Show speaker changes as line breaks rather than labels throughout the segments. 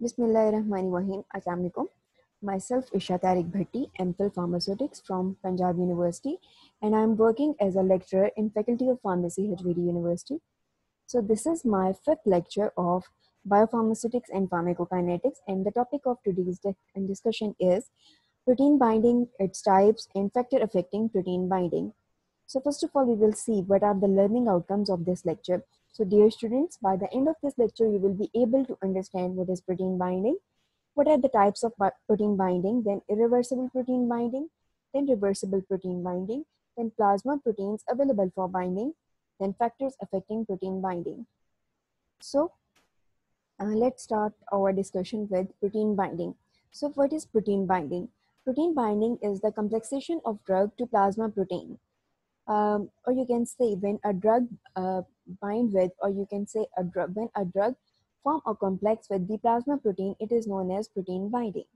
Bismillahirrahmanirrahim. Assalamu alaikum. Myself Isha Tariq Bhatti, MPhil Pharmaceutics from Punjab University, and I'm working as a lecturer in Faculty of Pharmacy, HVD University. So this is my fifth lecture of biopharmaceutics and pharmacokinetics, and the topic of today's discussion is protein binding, its types, and factor affecting protein binding. So first of all, we will see what are the learning outcomes of this lecture. So dear students, by the end of this lecture, you will be able to understand what is protein binding, what are the types of protein binding, then irreversible protein binding, then reversible protein binding, then plasma proteins available for binding, then factors affecting protein binding. So let's start our discussion with protein binding. So what is protein binding? Protein binding is the complexation of drug to plasma protein. Or you can say when a drug bind with, or you can say when a drug form a complex with the plasma protein, it is known as protein binding.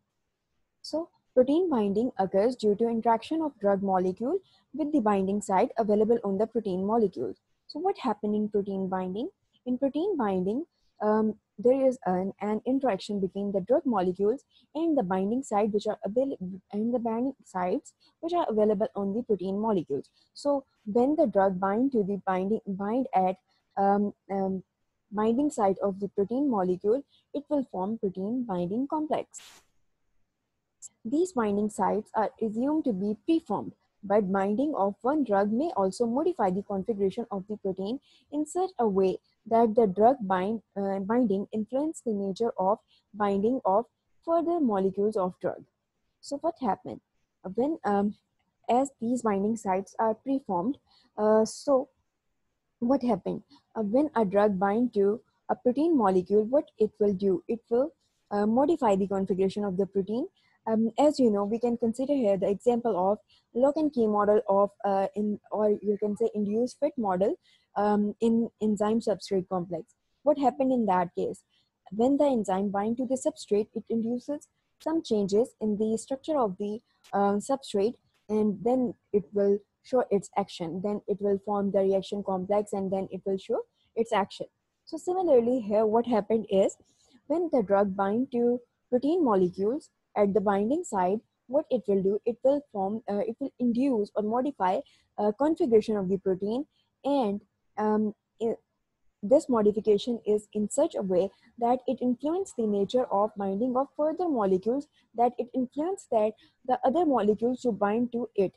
So protein binding occurs due to interaction of drug molecule with the binding site available on the protein molecule. So what happened in protein binding? In protein binding, there is an interaction between the drug molecules and the binding site which are available and the binding sites which are available on the protein molecules. So when the drug bind to the bind at binding site of the protein molecule, it will form protein binding complex. These binding sites are assumed to be preformed, but binding of one drug may also modify the configuration of the protein in such a way that the drug binding influence the nature of binding of further molecules of drug. So what happened? When as these binding sites are preformed, so what happened? When a drug bind to a protein molecule, what it will do? It will modify the configuration of the protein. As you know, we can consider here the example of lock and key model of or you can say induced fit model in enzyme substrate complex. What happened in that case? When the enzyme bind to the substrate, it induces some changes in the structure of the substrate, and then it will show its action. Then it will form the reaction complex, and then it will show its action. So similarly here, what happened is when the drug bind to protein molecules at the binding site, what it will do, it will induce or modify configuration of the protein, and um, this modification is in such a way that it influences the nature of binding of further molecules, that it influences that the other molecules to bind to it,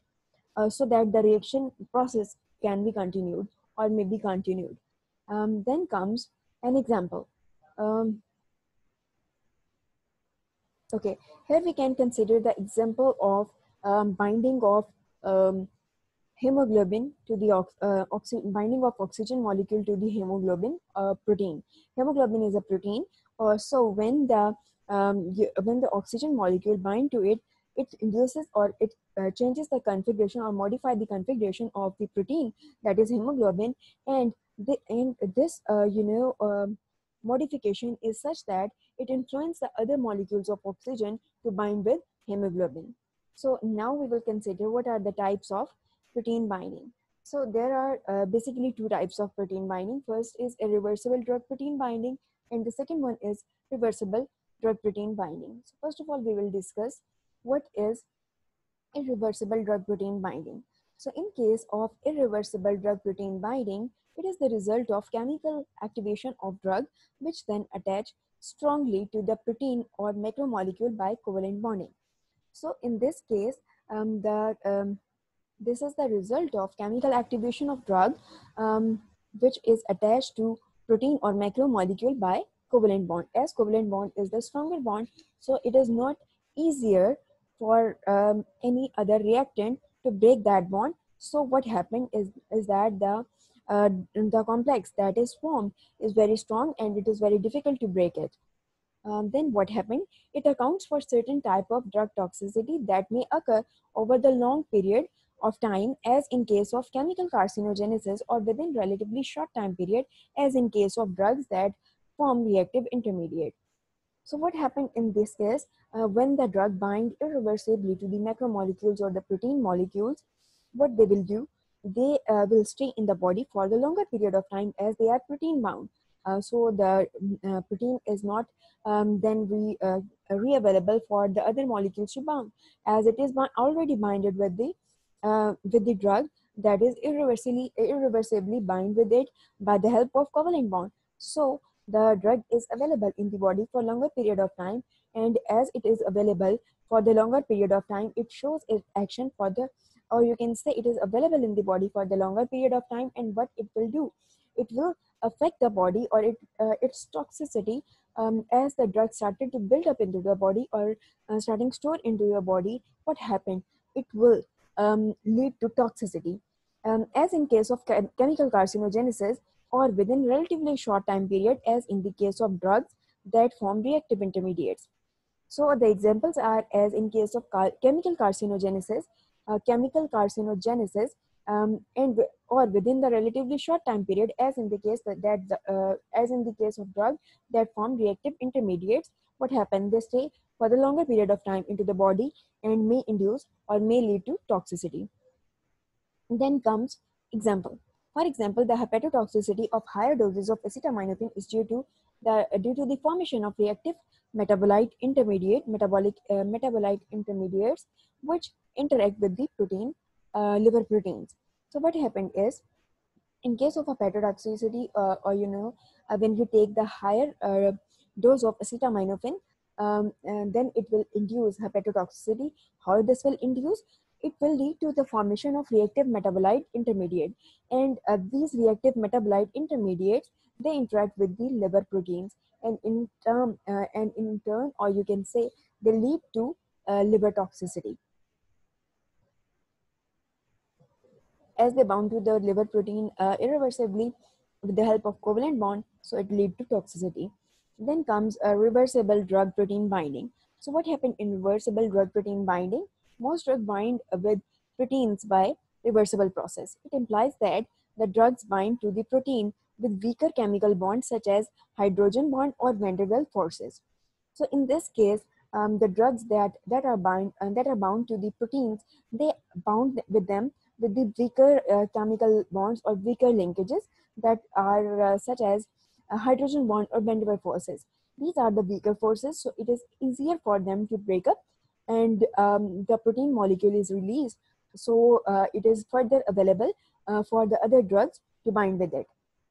so that the reaction process can be continued or may be continued. Then comes an example. Okay, here we can consider the example of binding of um, hemoglobin to the binding of oxygen molecule to the hemoglobin protein. Hemoglobin is a protein. So when the oxygen molecule bind to it, it induces or it changes the configuration or modify the configuration of the protein, that is hemoglobin, and this modification is such that it influences the other molecules of oxygen to bind with hemoglobin. So now we will consider what are the types of protein binding. So there are basically two types of protein binding. First is irreversible drug protein binding, and the second one is reversible drug protein binding. So first of all, we will discuss what is irreversible drug protein binding. So in case of irreversible drug protein binding, it is the result of chemical activation of drug which then attach strongly to the protein or macromolecule by covalent bonding. So in this case, this is the result of chemical activation of drug which is attached to protein or macromolecule by covalent bond. As covalent bond is the stronger bond, so it is not easier for any other reactant to break that bond. So what happened is that the complex that is formed is very strong and it is very difficult to break it. Then what happened? It accounts for certain type of drug toxicity that may occur over the long period of time, as in case of chemical carcinogenesis, or within relatively short time period, as in case of drugs that form reactive intermediate. So what happened in this case, when the drug bind irreversibly to the macromolecules or the protein molecules, what they will do, they will stay in the body for the longer period of time as they are protein bound. so the protein is not then re-available for the other molecules to bind, as it is already binded with the drug that is irreversibly bind with it by the help of covalent bond. So the drug is available in the body for longer period of time, and as it is available for the longer period of time, it shows its action for the, or you can say it is available in the body for the longer period of time. And what it will do, it will affect the body, or its toxicity, as the drug started to build up into the body, or starting stored into your body. What happened, it will lead to toxicity, as in case of chemical carcinogenesis, or within relatively short time period, as in the case of drugs that form reactive intermediates. So the examples are, as in case of chemical carcinogenesis, and or within the relatively short time period, as in the case as in the case of drug that form reactive intermediates. What happen? They stay for the longer period of time into the body and may induce or may lead to toxicity. Then comes example. For example, the hepatotoxicity of higher doses of acetaminophen is due to the formation of reactive metabolite intermediates, which interact with the liver proteins. So what happened is, in case of hepatotoxicity, when you take the higher dose of acetaminophen, and then it will induce hepatotoxicity. How this will induce? It will lead to the formation of reactive metabolite intermediate, and these reactive metabolite intermediates, they interact with the liver proteins, and in turn, or you can say, they lead to liver toxicity, as they bound to the liver protein irreversibly with the help of covalent bond, so it lead to toxicity. Then comes a reversible drug protein binding. So what happened in reversible drug protein binding? Most drugs bind with proteins by reversible process. It implies that the drugs bind to the protein with weaker chemical bonds, such as hydrogen bond or van der Waals forces. So in this case, the drugs that are bound to the proteins, they bound with them with the weaker chemical bonds or weaker linkages that are such as hydrogen bond or van der Waals forces. These are the weaker forces, so it is easier for them to break up, and the protein molecule is released. So it is further available for the other drugs to bind with it.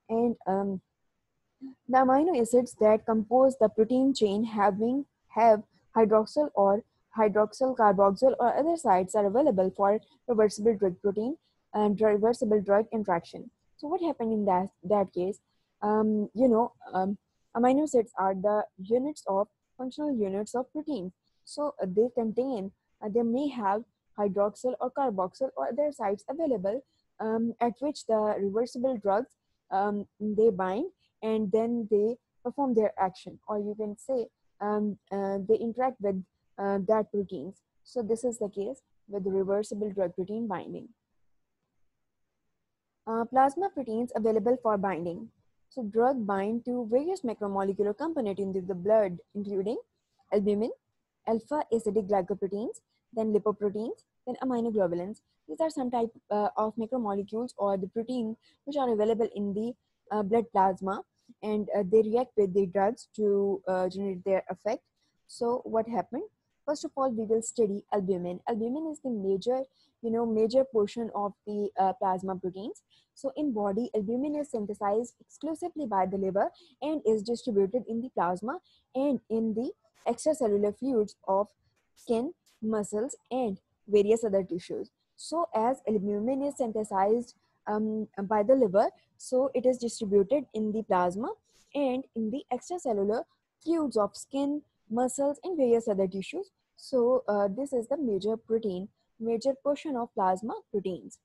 And the amino acids that compose the protein chain have hydroxyl or hydroxyl carboxyl or other sites are available for reversible drug protein and reversible drug interaction. So what happened in that case? Amino acids are the functional units of protein. So they may have hydroxyl or carboxyl or other sites available, at which the reversible drugs they bind, and then they perform their action, or you can say they interact with that proteins. So this is the case with the reversible drug protein binding. Plasma proteins available for binding. So drug bind to various macromolecular components in the blood, including albumin, alpha acidic glycoproteins, then lipoproteins, then immunoglobulins. These are some type of macromolecules or the protein which are available in the blood plasma, and they react with the drugs to generate their effect. So what happened? First of all, we will study albumin. Albumin is the major portion of the plasma proteins. So in body, albumin is synthesized exclusively by the liver and is distributed in the plasma and in the extracellular fluids of skin, muscles, and various other tissues. So as albumin is synthesized by the liver, so it is distributed in the plasma and in the extracellular fluids of skin, muscles, and various other tissues. So this is the major portion of plasma proteins.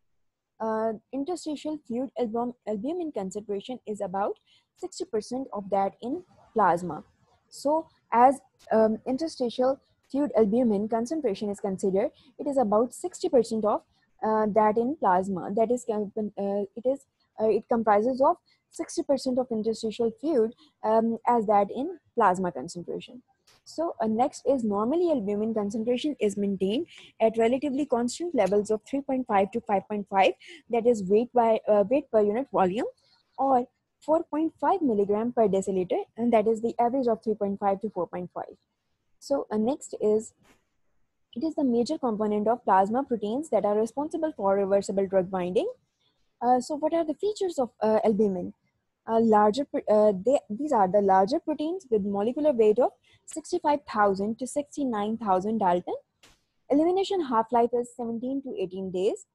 Interstitial fluid albumin concentration is about 60% of that in plasma. So as interstitial fluid albumin concentration is considered, it is about 60% of that in plasma. That is, it comprises of 60% of interstitial fluid as that in plasma concentration. So next is, normally albumin concentration is maintained at relatively constant levels of 3.5 to 5.5, that is weight per unit volume, or 4.5 milligram per deciliter, and that is the average of 3.5 to 4.5. So next is, it is the major component of plasma proteins that are responsible for reversible drug binding. So what are the features of albumin? These are the larger proteins with molecular weight of 65,000 to 69,000 Dalton. Elimination half-life is 17 to 18 days.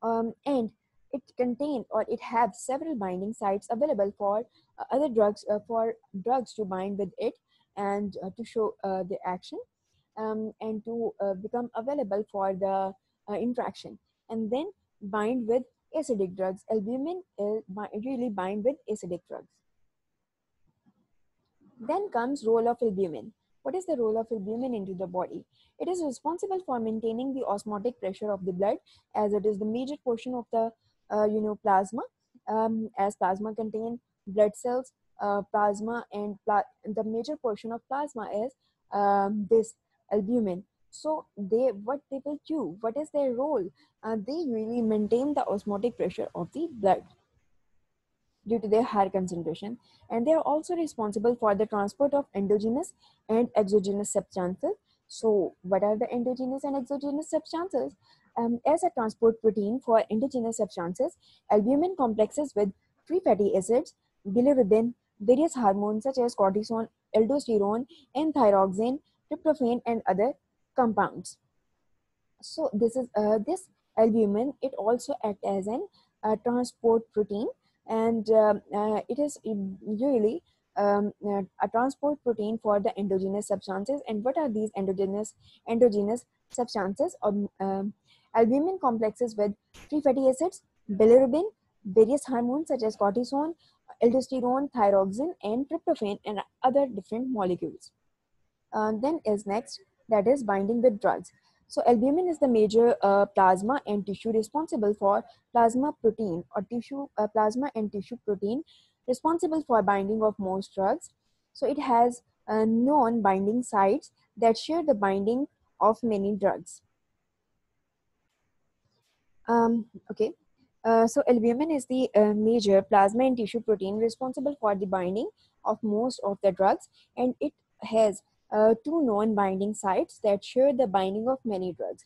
And it contain, or it have, several binding sites available for other drugs, for drugs to bind with it and to show the action, and to become available for the interaction, and then bind with acidic drugs. Albumin really bind with acidic drugs. Then comes role of albumin. What is the role of albumin into the body? It is responsible for maintaining the osmotic pressure of the blood, as it is the major portion of the plasma. As plasma contain blood cells, plasma and the major portion of plasma is this albumin. So what they will do? What is their role? They really maintain the osmotic pressure of the blood due to their higher concentration, and they are also responsible for the transport of endogenous and exogenous substances. So what are the endogenous and exogenous substances? As a transport protein for endogenous substances, albumin complexes with free fatty acids, bilirubin, various hormones such as cortisol, aldosterone, and thyroxine, tryptophan, and other compounds. So this albumin, it also acts as an transport protein, and it is usually a transport protein for the endogenous substances. And what are these endogenous substances? Albumin complexes with free fatty acids, bilirubin, various hormones such as cortisol, aldosterone, thyroxine, and tryptophan, and other different molecules. Then is next, that is binding with drugs. So albumin is the major plasma and tissue responsible for plasma protein or tissue plasma and tissue protein responsible for binding of most drugs. So it has known binding sites that share the binding of many drugs. Okay. So albumin is the major plasma and tissue protein responsible for the binding of most of the drugs, and it has two non-binding sites that share the binding of many drugs.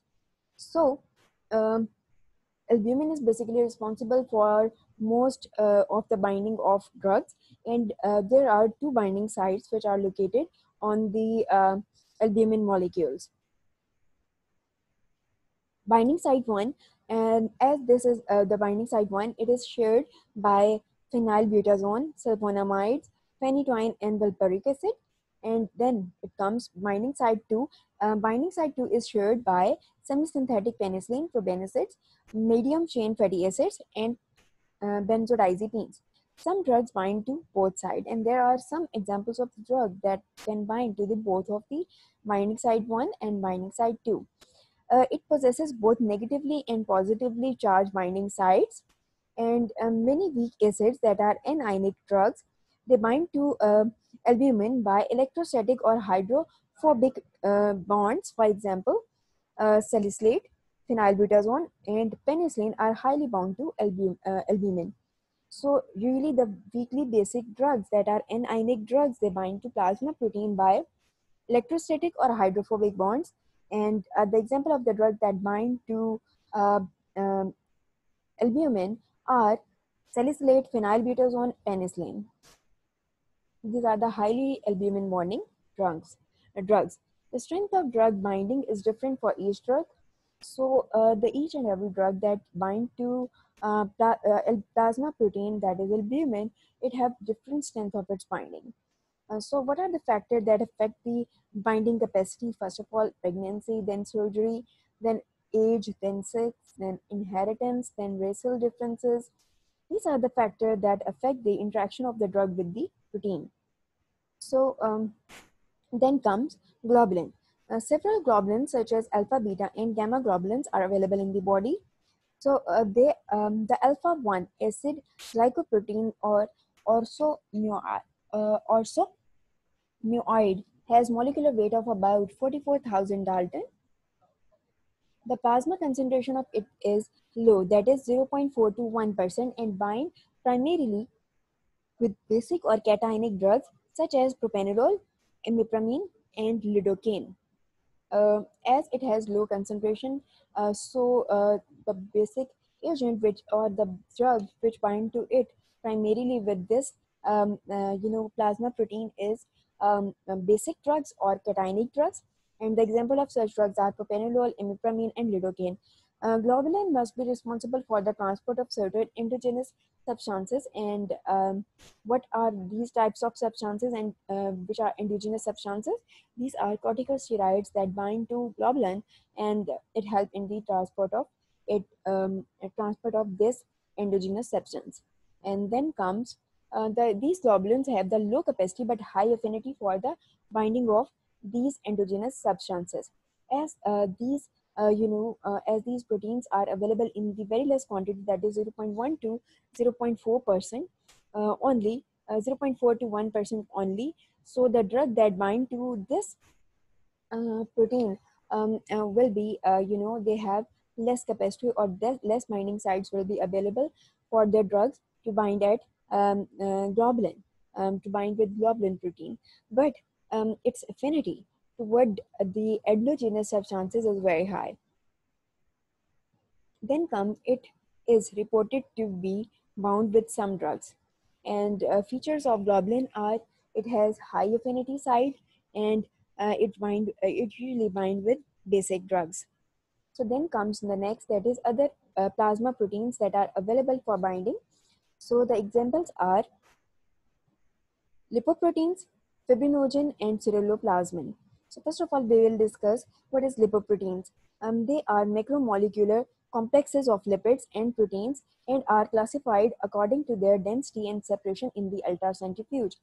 So um, albumin is basically responsible for most of the binding of drugs, and there are two binding sites which are located on the albumin molecules. Binding site 1, and as this is the binding site 1, it is shared by phenylbutazone, sulfonamides, phenytoin, and valproic acid. And then it comes binding site 2. Binding site 2 is shared by semisynthetic penicillin, probenoids, medium chain fatty acids, and benzodiazepines. Some drugs bind to both sides, and there are some examples of drugs that can bind to the both of the binding site 1 and binding site 2. It possesses both negatively and positively charged binding sites, and many weak acids that are anionic drugs, they bind to albumin by electrostatic or hydrophobic bonds. For example, salicylate, phenylbutazone, and penicillin are highly bound to albumin. So really the weakly basic drugs that are anionic drugs, they bind to plasma protein by electrostatic or hydrophobic bonds. And the example of the drugs that bind to uh, um, albumin are salicylate, phenylbutazone, penicillin. These are the highly albumin bonding drugs. The strength of drug binding is different for each drug. So the each and every drug that bind to plasma protein, that is albumin, it have different strength of its binding. So what are the factors that affect the binding capacity? First of all, pregnancy, then surgery, then age, then sex, then inheritance, then racial differences. These are the factors that affect the interaction of the drug with the protein. So then comes globulin. Several globulins such as alpha, beta, and gamma globulins are available in the body. So the alpha 1 acid glycoprotein or orso muoid has molecular weight of about 44,000 Dalton. The plasma concentration of it is low, that is 0.4 to 1%, and bind primarily with basic or cationic drugs such as propranolol, imipramine, and lidocaine. As it has low concentration, the basic agent which or the drug which bind to it primarily with this plasma protein is basic drugs or cationic drugs, and the example of such drugs are propranolol, imipramine, and lidocaine. Globulin must be responsible for the transport of certain endogenous substances, and what are these types of substances and which are endogenous substances? These are corticosteroids that bind to globulin, and it helps in the transport of this endogenous substance. And then comes these globulins have the low capacity but high affinity for the binding of these endogenous substances. As as these proteins are available in the very less quantity, that is 0.1 to 0.4% only, 0.4 to 1% only. So the drug that bind to this protein will be, they have less capacity, or less binding sites will be available for the drugs to bind at globulin, to bind with globulin protein. But its affinity toward the endogenous substances is very high. Then comes, it is reported to be bound with some drugs. And features of globulin are, it has high affinity site, and it usually bind with basic drugs. So then comes the next, that is other plasma proteins that are available for binding. So the examples are lipoproteins, fibrinogen, and ceruloplasmin. So first of all, we will discuss what is lipoproteins. They are macromolecular complexes of lipids and proteins, and are classified according to their density and separation in the ultracentrifuge.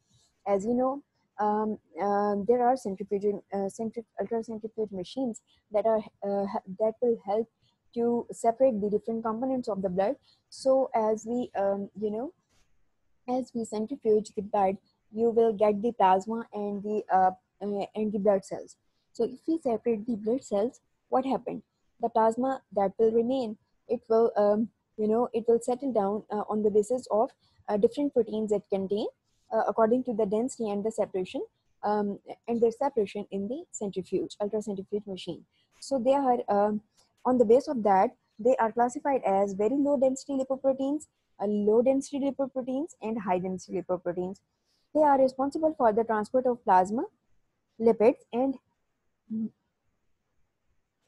As you know, there are ultracentrifuge machines that that will help to separate the different components of the blood. So as we centrifuge the blood, you will get the plasma and the blood cells. So if we separate the blood cells, what happened? The plasma that will remain, it will it will settle down on the basis of different proteins it contain, according to the density and the separation, and their separation in the ultracentrifuge machine. So they are on the base of that, they are classified as very low density lipoproteins, low density lipoproteins, and high density lipoproteins. They are responsible for the transport of plasma, lipids, and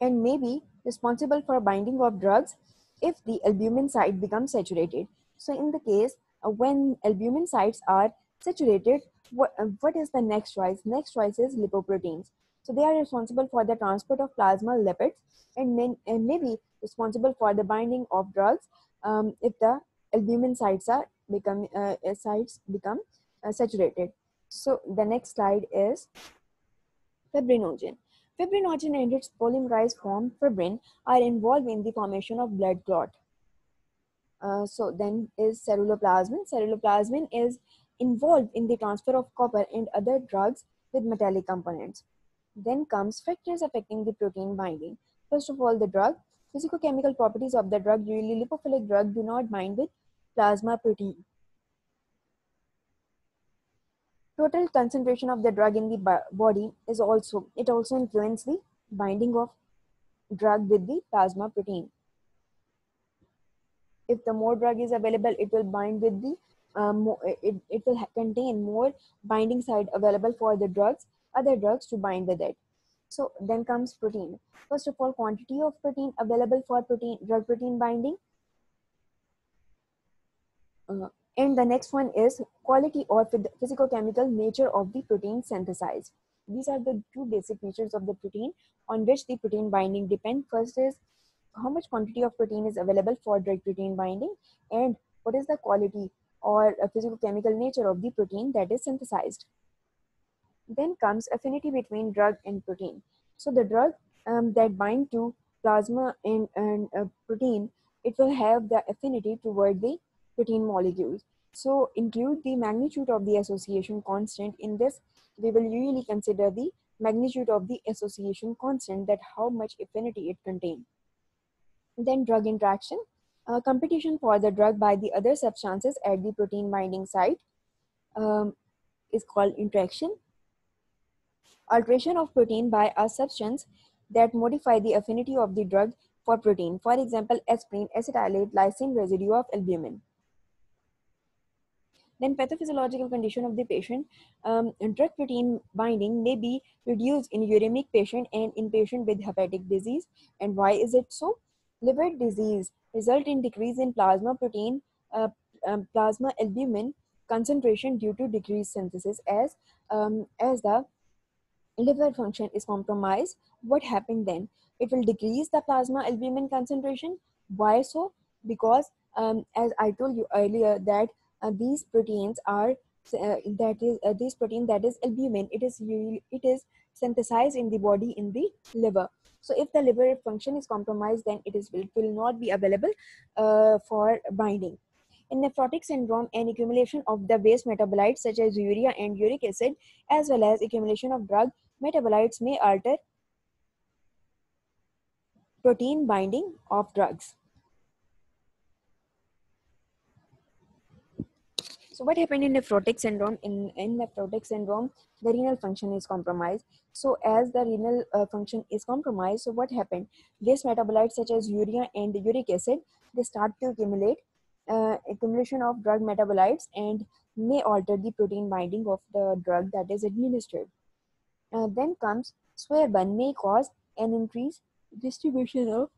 may be responsible for binding of drugs if the albumin site becomes saturated. So in the case when albumin sites are saturated, what is the next choice? Next choice is lipoproteins. So they are responsible for the transport of plasma lipids, and may be responsible for the binding of drugs if the albumin sites become saturated. So the next slide is fibrinogen. Fibrinogen and its polymerized form fibrin are involved in the formation of blood clot. So then is ceruloplasmin. Ceruloplasmin is involved in the transfer of copper and other drugs with metallic components. Then comes factors affecting the protein binding. First of all, the drug. Physicochemical properties of the drug, usually lipophilic drug, do not bind with plasma protein. Total concentration of the drug in the body is also influences the binding of drug with the plasma protein. If the more drug is available, it will bind with the it will contain more binding site available for the other drugs to bind with it. So then comes protein. First of all, quantity of protein available for drug protein binding. And the next one is quality or physicochemical nature of the protein synthesized. These are the two basic features of the protein on which the protein binding depend. First is how much quantity of protein is available for drug protein binding, and what is the quality or physicochemical nature of the protein that is synthesized. Then comes affinity between drug and protein. So the drug that bind to plasma and protein, it will have the affinity toward the protein molecules. So include the magnitude of the association constant. In this, we will usually consider the magnitude of the association constant, that how much affinity it contains. Then drug interaction, competition for the drug by the other substances at the protein binding site. is called interaction. Alteration of protein by a substance that modify the affinity of the drug for protein. For example, aspirin, acetylate, lysine residue of albumin. Then pathophysiological condition of the patient. Drug protein binding may be reduced in uremic patient and in patient with hepatic disease. And why is it so? Liver disease result in decrease in plasma protein, uh, plasma albumin concentration due to decreased synthesis as the liver function is compromised. What happened then? It will decrease the plasma albumin concentration. Why so? Because as I told you earlier that these proteins are this protein, that is albumin, it is synthesized in the body in the liver. So if the liver function is compromised, then it will not be available for binding. In nephrotic syndrome, an accumulation of the waste metabolites such as urea and uric acid, as well as accumulation of drug metabolites, may alter protein binding of drugs. So what happened in nephrotic syndrome? In nephrotic syndrome, the renal function is compromised. So as the renal function is compromised, so what happened? Waste metabolites such as urea and uric acid, they start to accumulate. Accumulation of drug metabolites and may alter the protein binding of the drug that is administered. Then comes swear burn may cause an increased distribution of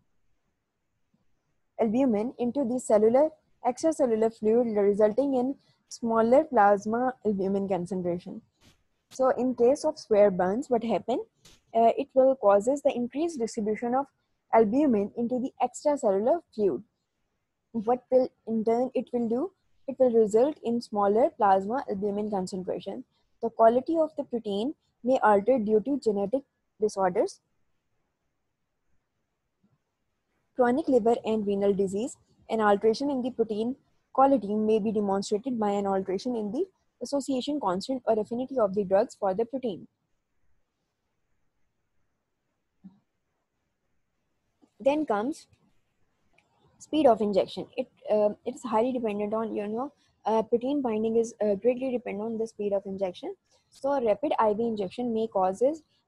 albumin into the cellular extracellular fluid, resulting in smaller plasma albumin concentration. So in case of swear burns, what happen? It will causes the increased distribution of albumin into the extracellular fluid. What will in turn it will do? It will result in smaller plasma albumin concentration. The quality of the protein may alter due to genetic disorders, chronic liver and renal disease. An alteration in the protein quality may be demonstrated by an alteration in the association constant or affinity of the drugs for the protein. Then comes speed of injection. It is highly dependent on protein binding is greatly dependent on the speed of injection. So a rapid IV injection may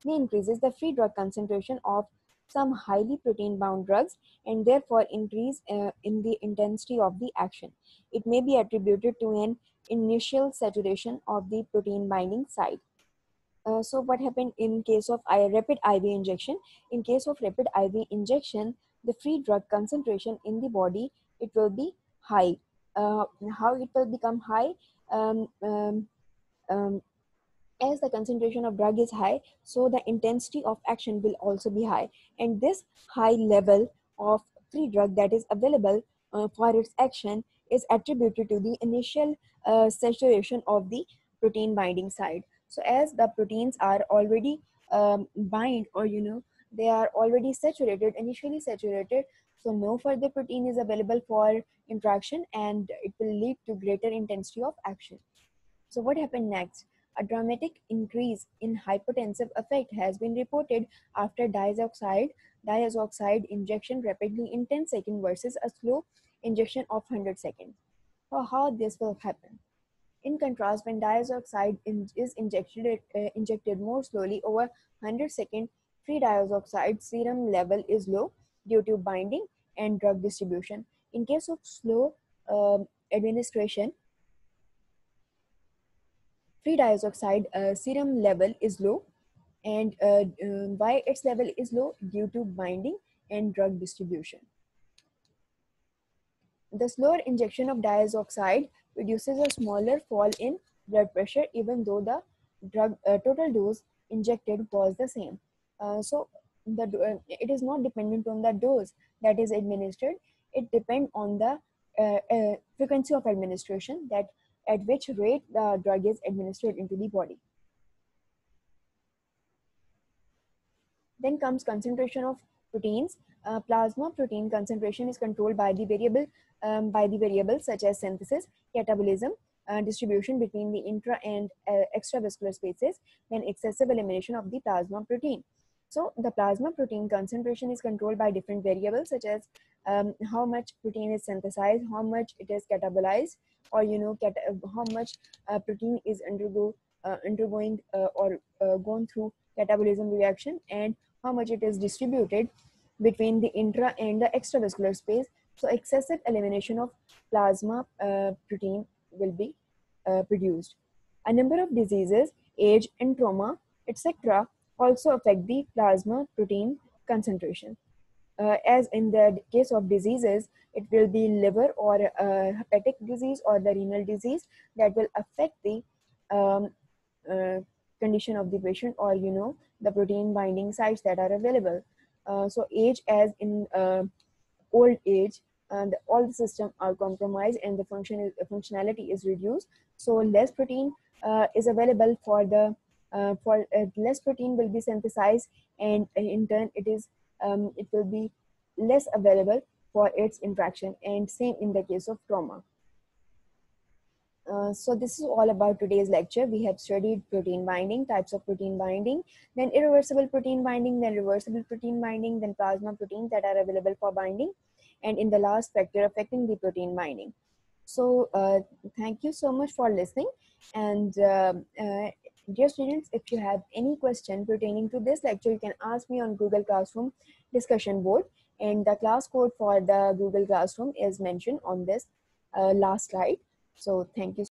increases the free drug concentration of some highly protein bound drugs and therefore increase in the intensity of the action. It may be attributed to an initial saturation of the protein binding site. So what happened in case of rapid IV injection? In case of rapid IV injection, the free drug concentration in the body, it will be high. How it will become high? Um, um, um, as the concentration of drug is high, so the intensity of action will also be high. And this high level of free drug that is available for its action is attributed to the initial saturation of the protein binding site. So as the proteins are already bind, or they are already saturated, initially saturated, so no further protein is available for interaction and it will lead to greater intensity of action. So what happened next? A dramatic increase in hypotensive effect has been reported after diazoxide injection rapidly in 10 seconds versus a slow injection of 100 seconds. So how this will happen? In contrast, when diazoxide is injected more slowly over 100 seconds, free diazoxide serum level is low due to binding and drug distribution. In case of slow administration, free diazoxide serum level is low, and why its level is low? Due to binding and drug distribution. The slower injection of diazoxide produces a smaller fall in blood pressure even though the drug total dose injected was the same. It is not dependent on the dose that is administered. It depends on the frequency of administration, that at which rate the drug is administered into the body. Then comes concentration of proteins. Plasma protein concentration is controlled by the variables such as synthesis, catabolism, distribution between the intra and extravascular spaces, then excessive elimination of the plasma protein. So the plasma protein concentration is controlled by different variables such as how much protein is synthesized, how much it is catabolized, or how much protein is undergoing or gone through catabolism reaction, and how much it is distributed between the intra and the extravascular space. So excessive elimination of plasma protein will be produced. A number of diseases, age and trauma, etc., also affect the plasma protein concentration. As in the case of diseases, it will be liver or hepatic disease or the renal disease that will affect the um, uh, condition of the patient, or the protein binding sites that are available. So age, as in old age, and all the systems are compromised and the functionality is reduced, so less protein is available for less protein will be synthesized, and in turn it will be less available for its interaction, and same in the case of trauma. So this is all about today's lecture. We have studied protein binding, types of protein binding, then irreversible protein binding, then reversible protein binding, then plasma proteins that are available for binding, and in the last, factor affecting the protein binding. So thank you so much for listening. And dear students, if you have any question pertaining to this lecture, you can ask me on Google Classroom discussion board. And the class code for the Google Classroom is mentioned on this last slide. So thank you